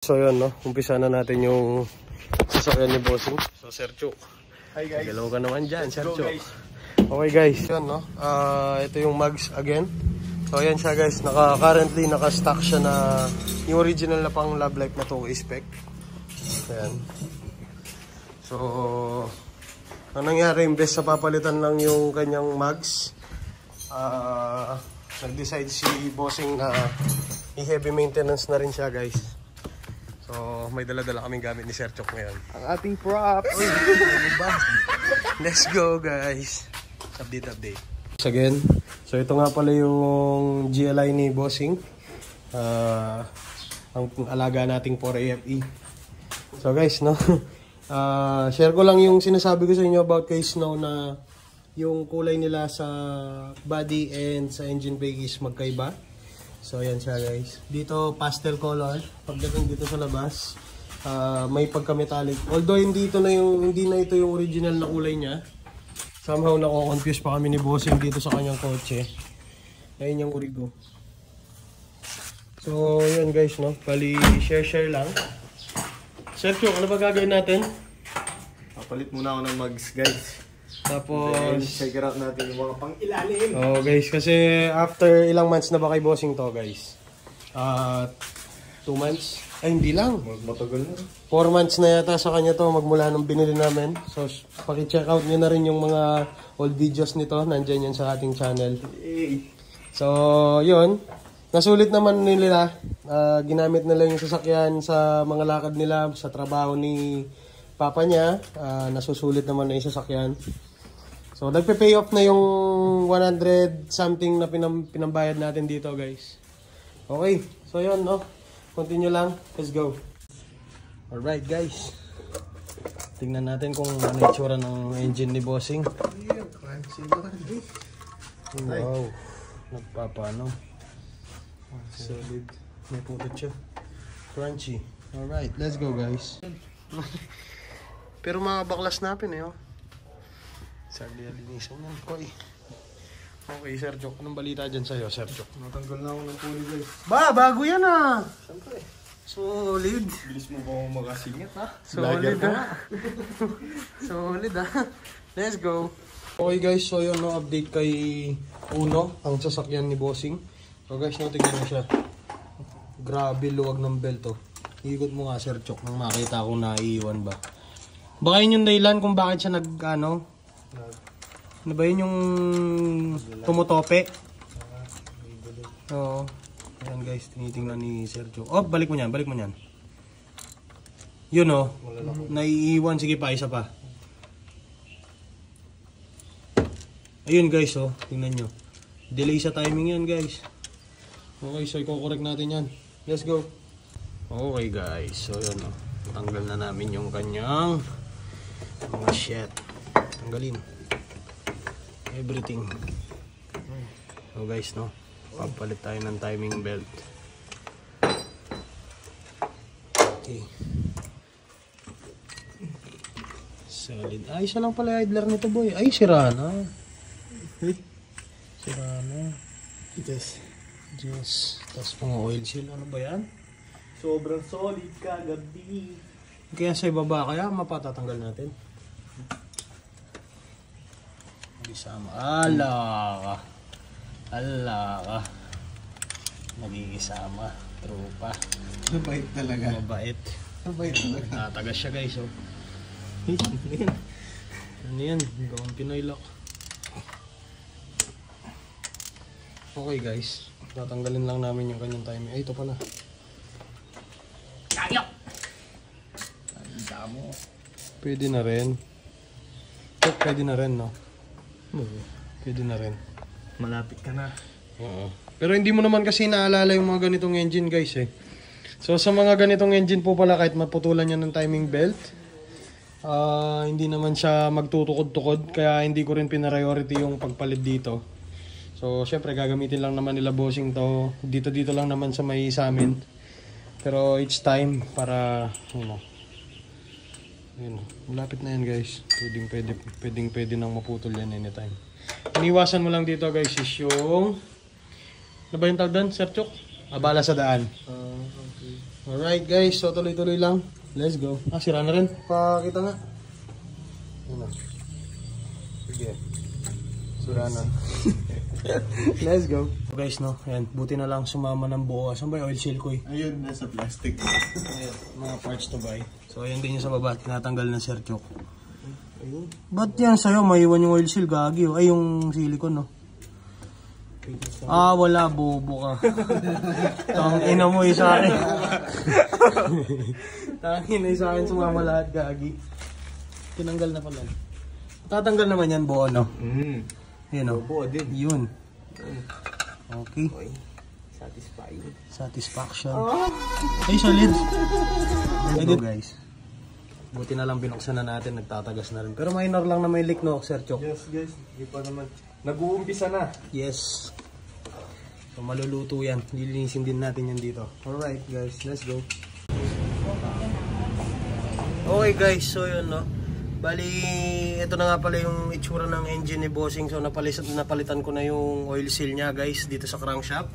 So yun, no? Umpisa na natin yung sasakyan ni Bossing. So Sir Chuk, hi guys, hello ka naman dyan, Sir Chuk. Okay guys, yun, no? Ito yung mugs again. So ayan siya guys, currently naka-stock siya na yung original na pang Love Life na 2 spec. Ayan. So ang nangyari, imbes sa papalitan lang yung kanyang mugs, nag-decide si Bossing na i-heavy maintenance na rin siya guys. So, may dala-dala kaming gamit ni Sir Chuk ngayon. ang ating props. Let's go guys. Update. Again, so ito nga pala yung GLI ni Bossing. Ang alaga nating 4AFE. So guys, no, share ko lang yung sinasabi ko sa inyo about kay Snow na yung kulay nila sa body and sa engine bay is magkaiba. So ayan siya guys. Dito pastel color. Pagdating dito sa labas, may pagka-metallic. Although hindi na ito yung original na kulay niya. Somehow nako-confuse pa kami ni Bossing dito sa kanyang kotse. Ayun yung urigo. So ayan guys, no. Bali share lang. Sergio, ano ba gagawin natin? Papalit muna ako ng mugs guys. Tapos check out natin yung mga pang ilalim. Oh guys, kasi after ilang months na ba kay Bossing to guys? 2 months? Ay hindi lang, Matagal na. 4 months na yata sa kanya to magmula nung binili namin. So paki-check out niyo na rin yung mga old videos nito, nandiyan yan sa ating channel. So yun, nasulit naman nila. Ginamit nila yung sasakyan sa mga lakad nila, sa trabaho ni papa niya. Nasusulit naman na yung sasakyan. So, nagpe-pay off na yung 100 something na pinambayad natin dito, guys. Okay. So, yun, no? Continue lang. Let's go. Alright, guys. Tingnan natin kung ano yung tsura ng engine ni Bossing. Wow. Nagpapano. Solid. May putot siya. Crunchy. Alright, let's go, guys. Pero mga baklas natin, eh, oh. Sabi alinisan yan, koy. Okay, Sir Chuk. Anong balita dyan sa'yo, Sir Chuk? Natanggal na ako ng pulley guys. Ba, bago yan ah! Siyempre. Solid. Bilis mo ba akong makasingit ha? Solid ah. Solid ah. Let's go. Okay guys, so yun, no, update kay Uno, ang sasakyan ni Bossing. So guys, no, tignan na siya. Grabe, luwag ng belt, oh. Ikot mo nga, Sir Chuk, nang makita ko na iiwan ba. Baka yun yung dahilan kung bakit siya ano ba yun yung tumutope? Oo. Ayan guys, tinitingnan ni Sergio. Oh, balik mo yan. Yun oh, naiiwan. Sige pa, isa pa. Ayun guys oh, tingnan nyo. Delay sa timing yan guys. Okay, so i-correct natin yan. Let's go. Okay guys, so yun oh. Tanggal na namin yung kanyang mga shit. Tanggalin everything. So guys, no, papalit tayo ng timing belt. Okay, solid. Ay, isa lang pala idler nito boy. Ay, sira na. Sira na. Yes. Tapos mga oil seal. Ano ba yan? Sobrang solid kagabi. Kaya sa ibaba, kaya mapatatanggal natin. Gisama. Ala ka. Nagigisama. Tropa. Mabait talaga. Mabait. Mabait talaga. Tatagas siya guys. Oh. Ano yan? Gawang Pinoy lock. Okay guys. Tatanggalin lang namin yung kanyang timing. Ay, ito pala. Kayok! Damo. Pwede na rin. Pwede na rin, no? Pwede na rin. Malapit ka na. Oo. Pero hindi mo naman kasi naalala yung mga ganitong engine guys eh. So sa mga ganitong engine po pala, kahit maputulan niya ng timing belt, hindi naman siya magtutukod-tukod. Kaya hindi ko rin pinariority yung pagpalit dito. So syempre gagamitin lang naman nila Bossing to. Dito lang naman sa may sa amin. Pero it's time para Ayun, malapit na yan guys. Pwedeng nang maputol yan anytime. Iniwasan mo lang dito guys is yung ano ba yung tawag doon, Sir Chuk? Abala sa daan. Okay. Alright guys, so tuloy-tuloy lang. Let's go. Ah, sira na rin. Pakita nga. Ano? Sige. Sira na. Let's go. Guys, no, ayan, buti na lang sumama ng buo. Saan ba yung oil seal ko eh? Ayun, nasa plastic. Ayan, mga parts to buy. So ayan din yung sa baba, tinatanggal ng Sir Chok. Ayun. Ba't yan sa'yo? Maiwan yung oil seal, gagi. Ay, yung silicone, no? Ah, wala, bobo ka. Tangina mo eh sa akin. Tangina eh sa akin, sumama lahat, gagi. Tinanggal na pala. Tatanggal naman yan, buo, no? Yun, no? Buo din. Yun. Okay. Satisfying. Satisfaction. Ay, solid. Let's go, guys. Buti na lang binuksan na natin, nagtatagas na rin. Pero minor lang na may leak, no, Sir Chok? Yes, guys. Hindi pa naman. Nag-uumpisa na. Yes. So, maluluto yan. Lilinisin din natin yan dito. Alright, guys. Let's go. Okay, guys. So, yun, no. Bali, ito na nga pala yung itsura ng engine ni Bossing. So, napalitan ko na yung oil seal niya, guys, dito sa crankshaft.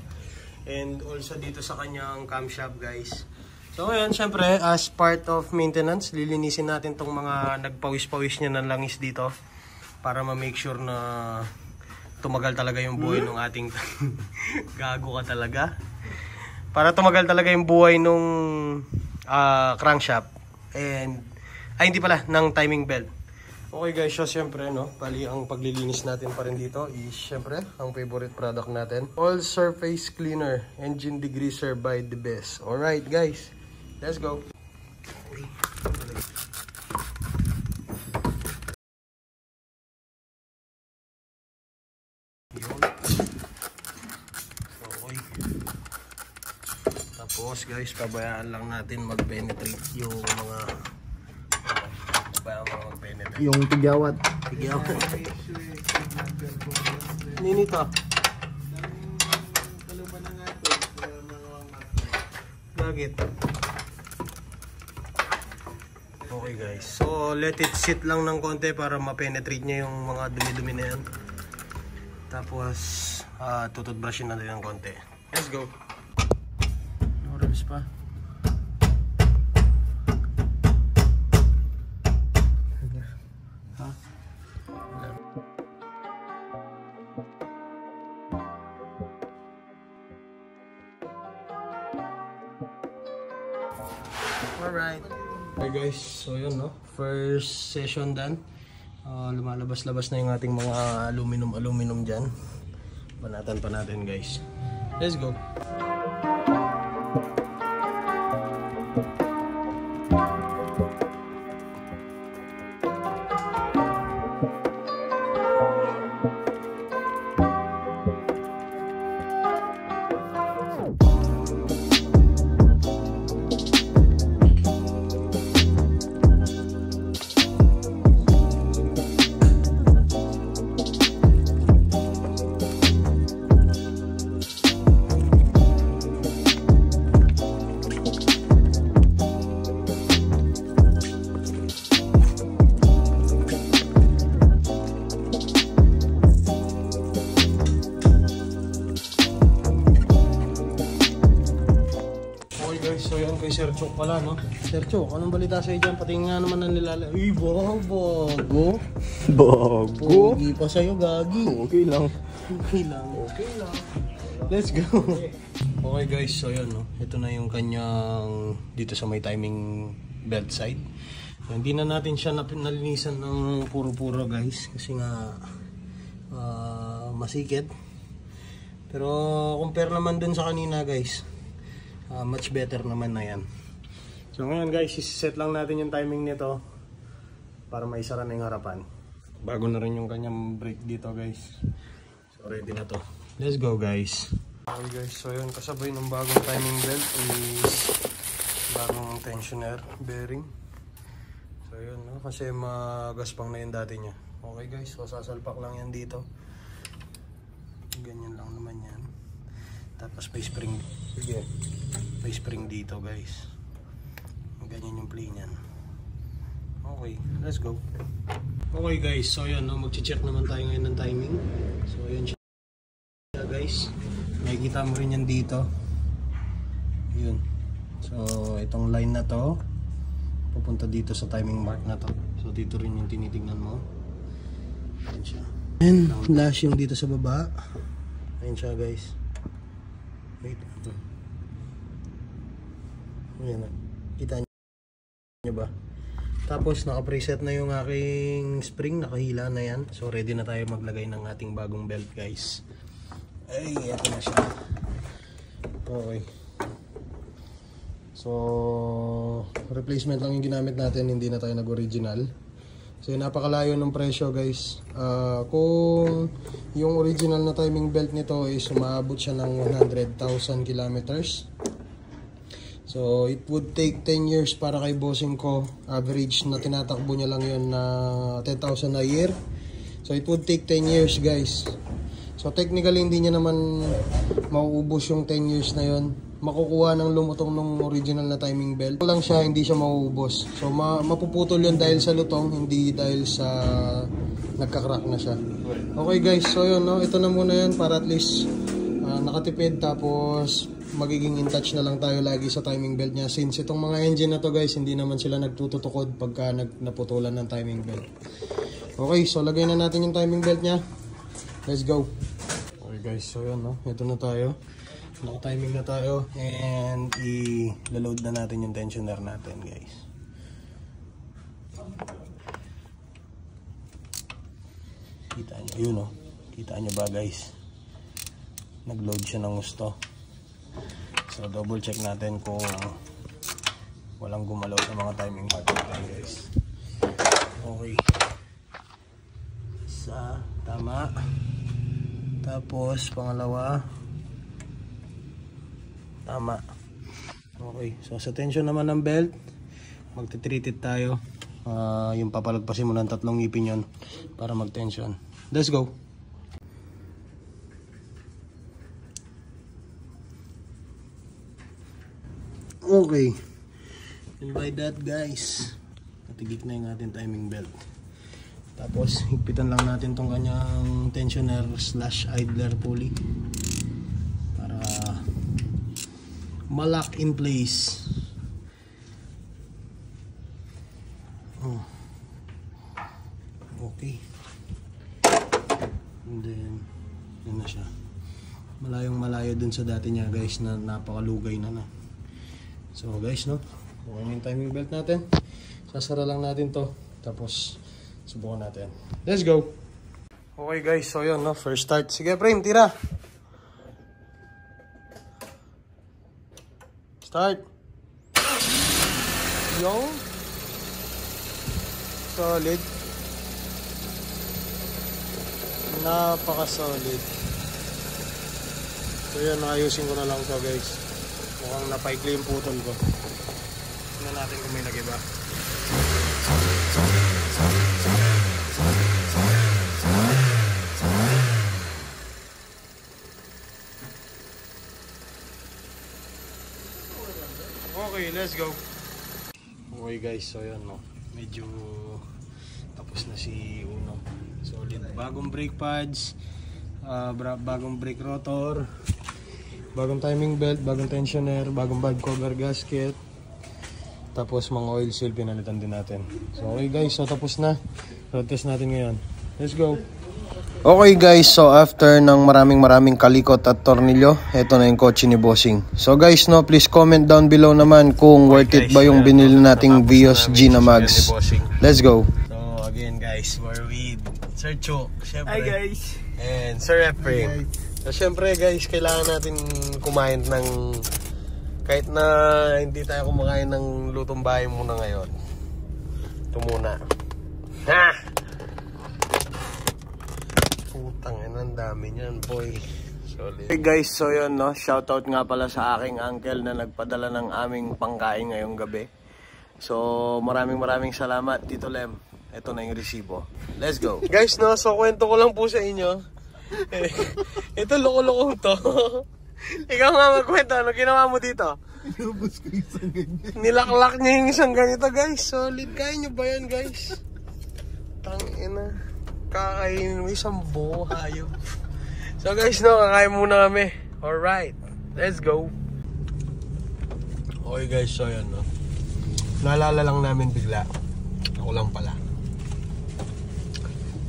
And also dito sa kanyang camshaft, guys. So, ngayon, syempre, as part of maintenance, lilinisin natin tong mga nagpawis-pawis niya ng langis dito. Para ma-make sure na tumagal talaga yung buhay ng ating gago ka talaga. Para tumagal talaga yung buhay nung crankshaft and hindi pala ng timing belt. Okay guys, so syempre no, bali ang paglilinis natin pa rin dito is syempre ang favorite product natin, All Surface Cleaner Engine Degreaser by The Best. Alright guys, let's go. Okay. Tapos guys, pabayaan lang natin mag-penetrate yung mga mag-penetrate. Yung tigyawat. Tigyawat. Ninito. Bakit? Okay guys, so let it sit lang ng konti para ma-penetrate niya yung mga dumi-dumi na yan. Tapos, tututbrushin natin ng konti. Let's go. Oras pa. Ha? Alright. Okay guys, so yun no. First session done. Lumalabas-labas na yung ating mga aluminum dyan. Banatan pa natin guys. Let's go. So yun kay Sir Chok pala no. Sir Chok, anong balita sa'yo dyan? Pati nga naman ang nilala. Uy, bago. Bago? Pogi pa sa'yo, gagi. Okay lang. Okay lang. Okay lang. Let's go. Okay guys, so yun no. Ito na yung kanyang dito sa may timing belt side. So, hindi na natin siya nalinisan ng puro-puro guys. Kasi nga masikip. Pero compare naman dun sa kanina guys. Much better naman na yan. So ngayon guys, isi-set lang natin yung timing nito para maisara na yung harapan. Bago na rin yung kanyang brake dito guys. So ready na to. Let's go guys. Okay guys, so yun, kasabay ng bagong timing belt is bagong tensioner bearing. So yun no, kasi magaspang na yung dati niya. Okay guys, so sasalpak lang yan dito. Ganyan lang naman yan. Tapos may spring. Sige. May spring dito guys. Ganyan yung play niyan. Okay, let's go. Okay guys, so yun no, mag-check naman tayo ngayon ng timing. So yun siya guys. Makikita mo rin yan dito. Yun. So itong line na to pupunta dito sa timing mark na to. So dito rin yung tinitignan mo. Ayan siya. And lash yung dito sa baba. Ayan siya guys. Wait. Ayan na. Kita nyo ba? Tapos naka-preset na yung aking spring. Nakahila na yan. So ready na tayo maglagay ng ating bagong belt guys. Ay, ito na siya. Okay. So replacement lang yung ginamit natin. Hindi na tayo nag-original. So napakalayo ng presyo guys. Kung yung original na timing belt nito is umabot siya ng 100,000 kilometers. So it would take 10 years para kay bossing ko. Average na tinatakbo niya lang yun na 10,000 a year. So it would take 10 years guys. So technically hindi niya naman mauubos yung 10 years na yun. Makukuha ng lumutong ng original na timing belt. Lang siya, hindi siya mauubos. So mapuputol yun dahil sa lutong, hindi dahil sa nagka-crack na siya. Okay guys, so yun, no? Ito na muna yan para at least nakatipid. Tapos magiging in touch na lang tayo lagi sa timing belt niya. Since itong mga engine na to guys, hindi naman sila nagtututukod pagka naputulan ng timing belt. Okay, so lagay na natin yung timing belt niya. Let's go. Okay guys, so yun, no? Ito na tayo. Naka-timing na tayo. And i-load na natin yung tensioner natin guys. Kita nyo, yun o. Kita nyo ba guys? Nag-load siya ng gusto. So double check natin kung walang gumalaw sa mga timing part natin guys. Okay. Isa, tama. Tapos pangalawa, tama. Okay, so sa tension naman ng belt, magti-treated tayo. Yung papalagpasin mo ng 3 ngipin yun para mag-tension. Let's go. Okay. And by that guys, natigik na yung ating timing belt. Tapos higpitan lang natin tong kanyang tensioner / idler pulley para ma-lock in place. Okay. And then yun na siya. Malayong malayo dun sa dati niya guys na napakalugay na. So guys, no, okay na yung timing belt natin. Sasara lang natin to. Tapos subukan natin. Let's go. Okay guys, so yun, no, first start. Sige frame, tira. Start. Yung solid. Napaka-solid. So yun, ayusin ko na lang to guys. Mukhang napaikli yung putol ko. Tignan natin kung may nag-iba. Okay, let's go. Okay guys, so yun, no, medyo tapos na si Uno. Solid. Bagong brake pads, bagong brake rotor, bagong timing belt, bagong tensioner, bagong valve cover gasket, tapos mga oil seal pinalitan din natin. So okay guys, so tapos na. Road test natin ngayon. Let's go. Okay guys, so after ng maraming kalikot at tornilyo, eto na yung kotse ni Bossing. So guys, no, please comment down below naman kung worth it ba yung binili nating Vios G na mags. Let's go. So again guys, we're with Sir Chok, syempre. Hi guys. And Sir Efrain. So syempre guys, kailangan natin kumain ng, kahit na hindi tayo kumakain ng lutong bahay muna ngayon. Ito muna. Ha! Putang ina, ang dami niyan, boy. Solid. Hey guys, so yun, no, shoutout nga pala sa aking uncle na nagpadala ng aming pangkain ngayong gabi. So maraming salamat, Tito Lem. Ito na yung resibo. Let's go. Guys, no, so kwento ko lang po sa inyo. Ito loko-loko to. Ikaw nga magkwento, ano ginawa mo dito? Inubos ko yung isang ganyan. Nilaklak niya yung isang ganito guys. Solid. Kaya nyo ba yan guys? Tangina. Kakainin mo isang buo hayop. So guys, no, kakain muna kami. Alright, let's go. Okay guys, so yan no. Naalala lang namin bigla. Ako lang pala.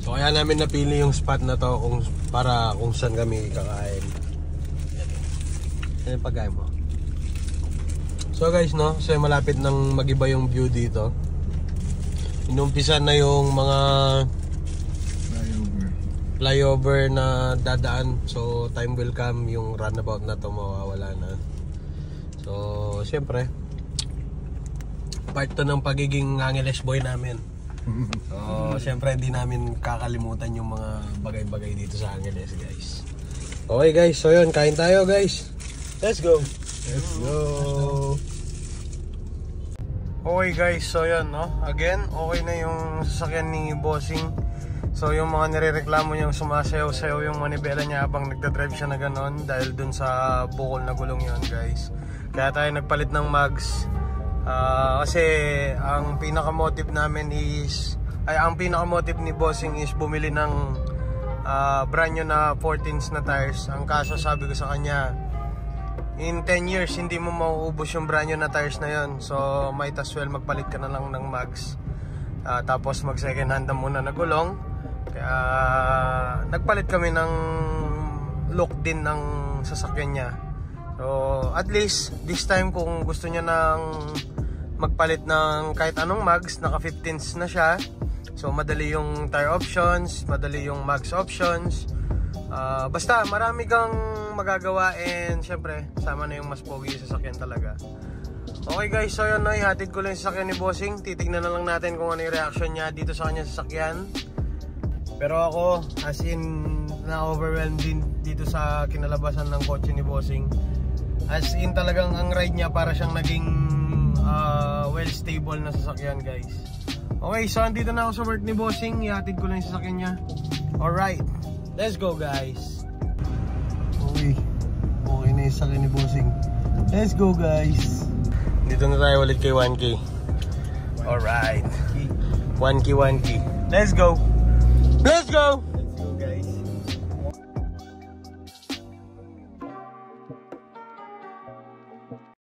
So kaya namin napili yung spot na to para kung saan kami kakain. Yan yung pagkain mo. So guys no, so malapit nang magiba yung view dito. Inumpisa na yung mga flyover na dadaan. So time will come yung runabout na to mawawala na. So syempre part to ng pagiging Angeles boy namin. So syempre hindi namin kakalimutan yung mga bagay-bagay dito sa Angeles guys. Okay guys, so yun, kain tayo guys. Let's go. Let's go. Okay guys, so yun no. Again, okay na yung sasakyan ni Bossing. So yung mga nirereklamo niyang sumasayaw-sayaw yung manibela niya habang nagdadrive siya na ganon dahil dun sa bukol na gulong yun guys. Kaya tayo nagpalit ng mags. Kasi ang pinaka-motive namin is ang pinaka-motive ni Bossing is bumili ng brand new na 14s na tires. Ang kaso sabi ko sa kanya, in 10 years hindi mo mauubos yung brand new na tires na yun. So might as well magpalit ka na lang ng mags. Tapos mag second hand na muna na gulong. Kaya nagpalit kami ng look din ng sasakyan niya. So at least this time kung gusto niya ng magpalit ng kahit anong mags, naka 15s na siya. So madali yung tire options, madali yung mags options. Basta marami kang magagawa and syempre sama na yung mas pogi sa sasakyan talaga. Okay guys, so yun na, ihatid ko lang yung sasakyan ni Bossing. Titignan na lang natin kung ano yung reaction niya dito sa kanya sasakyan. Pero ako, as in, na-overwhelmed din dito sa kinalabasan ng kotse ni Bossing. As in talagang ang ride niya para siyang naging well stable na sasakyan guys. Okay, so andito na ako sa work ni Bossing. Ihatid ko lang yung sasakyan niya. Alright, let's go guys. Okay na yung sasakyan ni Bossing. Let's go guys. Dito na tayo ulit kay 1K. Alright, 1K. Let's go. Let's go.